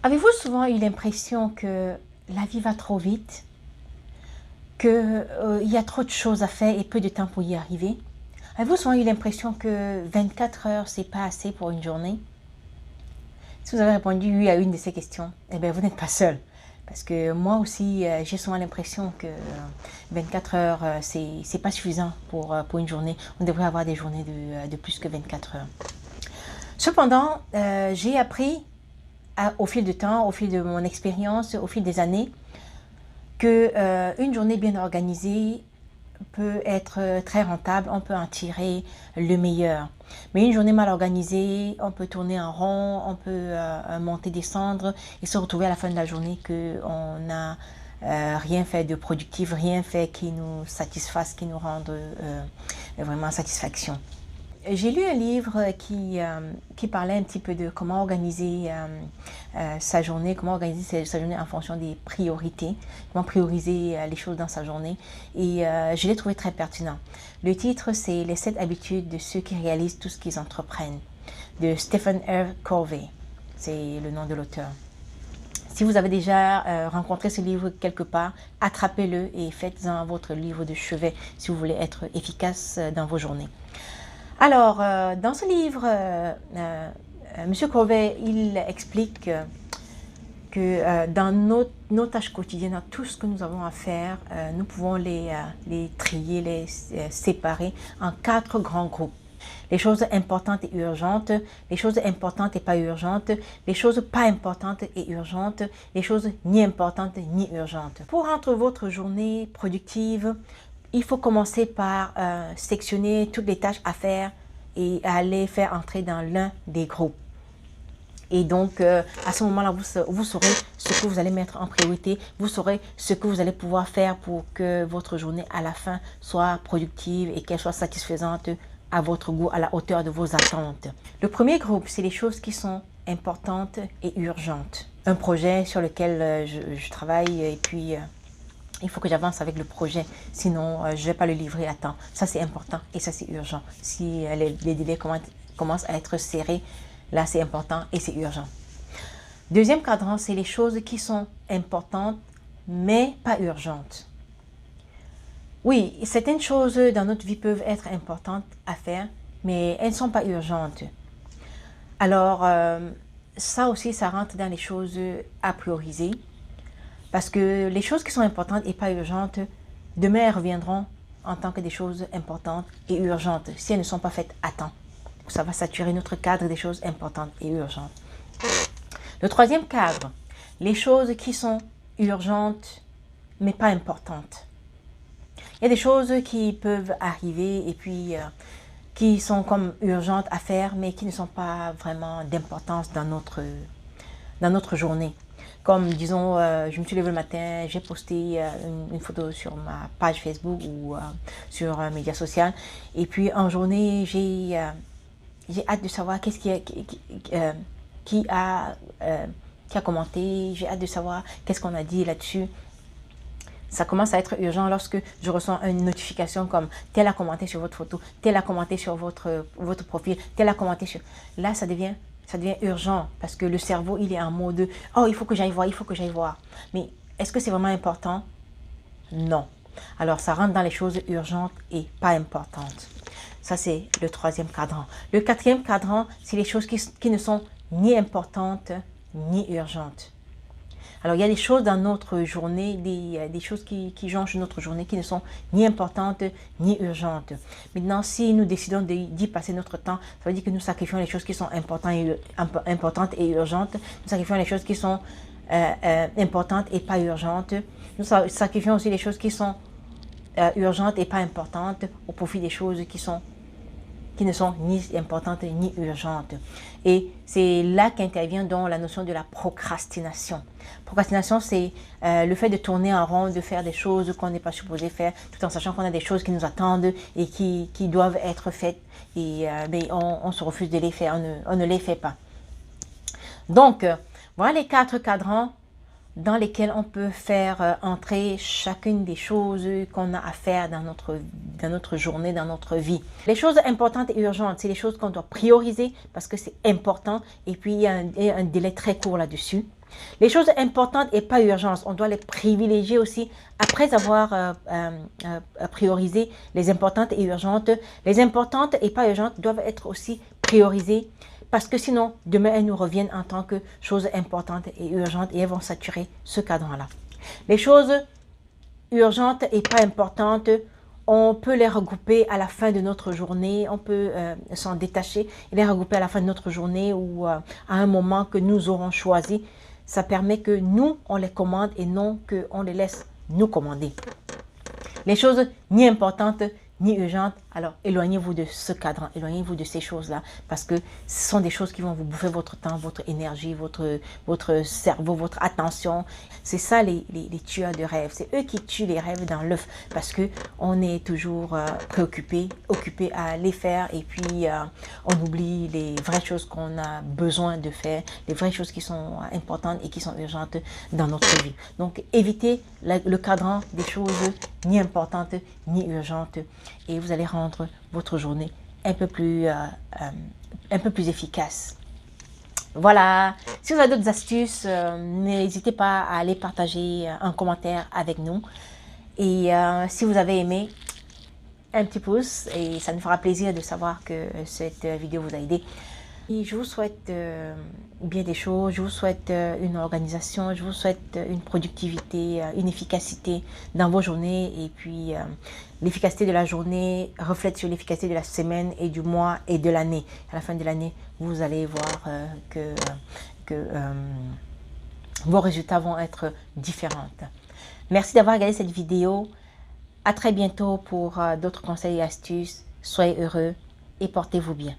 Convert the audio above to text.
Avez-vous souvent eu l'impression que la vie va trop vite, qu'il y a trop de choses à faire et peu de temps pour y arriver? Avez-vous souvent eu l'impression que 24 heures, c'est pas assez pour une journée? Si vous avez répondu oui à une de ces questions, eh bien, vous n'êtes pas seul. Parce que moi aussi, j'ai souvent l'impression que 24 heures, c'est pas suffisant pour une journée. On devrait avoir des journées de plus que 24 heures. Cependant, j'ai appris au fil du temps, au fil de mon expérience, au fil des années, que une journée bien organisée peut être très rentable, on peut en tirer le meilleur. Mais une journée mal organisée, on peut tourner en rond, on peut monter, descendre et se retrouver à la fin de la journée qu'on n'a rien fait de productif, rien fait qui nous satisfasse, qui nous rende vraiment satisfaction. J'ai lu un livre qui parlait un petit peu de comment organiser sa journée, comment organiser sa journée en fonction des priorités, comment prioriser les choses dans sa journée. Et je l'ai trouvé très pertinent. Le titre, c'est Les 7 habitudes de ceux qui réalisent tout ce qu'ils entreprennent, de Stephen R. Covey. C'est le nom de l'auteur. Si vous avez déjà rencontré ce livre quelque part, attrapez-le et faites-en votre livre de chevet si vous voulez être efficace dans vos journées. Alors, dans ce livre, M. Covey, il explique que dans nos tâches quotidiennes, dans tout ce que nous avons à faire, nous pouvons les trier, les séparer en 4 grands groupes. Les choses importantes et urgentes, les choses importantes et pas urgentes, les choses pas importantes et urgentes, les choses ni importantes ni urgentes. Pour rendre votre journée productive, il faut commencer par sectionner toutes les tâches à faire et à les faire entrer dans l'un des groupes. Et donc, à ce moment-là, vous saurez ce que vous allez mettre en priorité, vous saurez ce que vous allez pouvoir faire pour que votre journée à la fin soit productive et qu'elle soit satisfaisante à votre goût, à la hauteur de vos attentes. Le premier groupe, c'est les choses qui sont importantes et urgentes. Un projet sur lequel je travaille et puis il faut que j'avance avec le projet, sinon je ne vais pas le livrer à temps. Ça, c'est important et ça, c'est urgent. Si les délais commencent à être serrés, là, c'est important et c'est urgent. Deuxième cadran, c'est les choses qui sont importantes, mais pas urgentes. Oui, certaines choses dans notre vie peuvent être importantes à faire, mais elles ne sont pas urgentes. Alors, ça aussi, ça rentre dans les choses à prioriser. Parce que les choses qui sont importantes et pas urgentes, demain elles reviendront en tant que des choses importantes et urgentes, si elles ne sont pas faites à temps. Ça va saturer notre cadre des choses importantes et urgentes. Le troisième cadre, les choses qui sont urgentes mais pas importantes. Il y a des choses qui peuvent arriver et puis qui sont comme urgentes à faire mais qui ne sont pas vraiment d'importance dans notre journée. Comme, disons, je me suis levée le matin, j'ai posté une photo sur ma page Facebook ou sur un média social. Et puis, en journée, j'ai hâte de savoir qui a commenté. J'ai hâte de savoir qu'est-ce qu'on a dit là-dessus. Ça commence à être urgent lorsque je reçois une notification comme « tel a commenté sur votre photo, tel a commenté sur votre profil, tel a commenté sur… » Là, ça devient urgent parce que le cerveau, il est en mode « Oh, il faut que j'aille voir, il faut que j'aille voir. » Mais est-ce que c'est vraiment important? Non. Alors, ça rentre dans les choses urgentes et pas importantes. Ça, c'est le troisième cadran. Le quatrième cadran, c'est les choses qui ne sont ni importantes ni urgentes. Alors, il y a des choses dans notre journée, des choses qui jonchent notre journée qui ne sont ni importantes ni urgentes. Maintenant, si nous décidons d'y passer notre temps, ça veut dire que nous sacrifions les choses qui sont importantes et urgentes. Nous sacrifions les choses qui sont importantes et pas urgentes. Nous sacrifions aussi les choses qui sont urgentes et pas importantes au profit des choses qui ne sont ni importantes ni urgentes. Et c'est là qu'intervient donc la notion de la procrastination. Procrastination, c'est le fait de tourner en rond, de faire des choses qu'on n'est pas supposé faire, tout en sachant qu'on a des choses qui nous attendent et qui doivent être faites. Et mais on se refuse de les faire, on ne les fait pas. Donc, voilà les 4 cadrans dans lesquels on peut faire entrer chacune des choses qu'on a à faire dans notre journée, dans notre vie. Les choses importantes et urgentes, c'est les choses qu'on doit prioriser parce que c'est important et puis il y a un délai très court là-dessus. Les choses importantes et pas urgentes, on doit les privilégier aussi après avoir priorisé les importantes et urgentes. Les importantes et pas urgentes doivent être aussi priorisées parce que sinon, demain, elles nous reviennent en tant que choses importantes et urgentes et elles vont saturer ce cadran-là. Les choses urgentes et pas importantes, on peut les regrouper à la fin de notre journée, on peut s'en détacher et les regrouper à la fin de notre journée ou à un moment que nous aurons choisi. Ça permet que nous, on les commande et non qu'on les laisse nous commander. Les choses ni importantes ni urgentes, alors éloignez-vous de ce cadran, éloignez-vous de ces choses-là parce que ce sont des choses qui vont vous bouffer votre temps, votre énergie, votre cerveau, votre attention. C'est ça les tueurs de rêves, c'est eux qui tuent les rêves dans l'œuf parce qu'on est toujours préoccupé, occupé à les faire et puis on oublie les vraies choses qu'on a besoin de faire, les vraies choses qui sont importantes et qui sont urgentes dans notre vie. Donc évitez le cadran des choses ni importantes ni urgentes et vous allez rendre votre journée un peu plus efficace. Voilà, si vous avez d'autres astuces, n'hésitez pas à les partager en commentaire avec nous. Et si vous avez aimé, un petit pouce et ça nous fera plaisir de savoir que cette vidéo vous a aidé. Et je vous souhaite bien des choses, je vous souhaite une organisation, je vous souhaite une productivité, une efficacité dans vos journées et puis l'efficacité de la journée reflète sur l'efficacité de la semaine et du mois et de l'année. À la fin de l'année, vous allez voir que vos résultats vont être différents. Merci d'avoir regardé cette vidéo. À très bientôt pour d'autres conseils et astuces. Soyez heureux et portez-vous bien.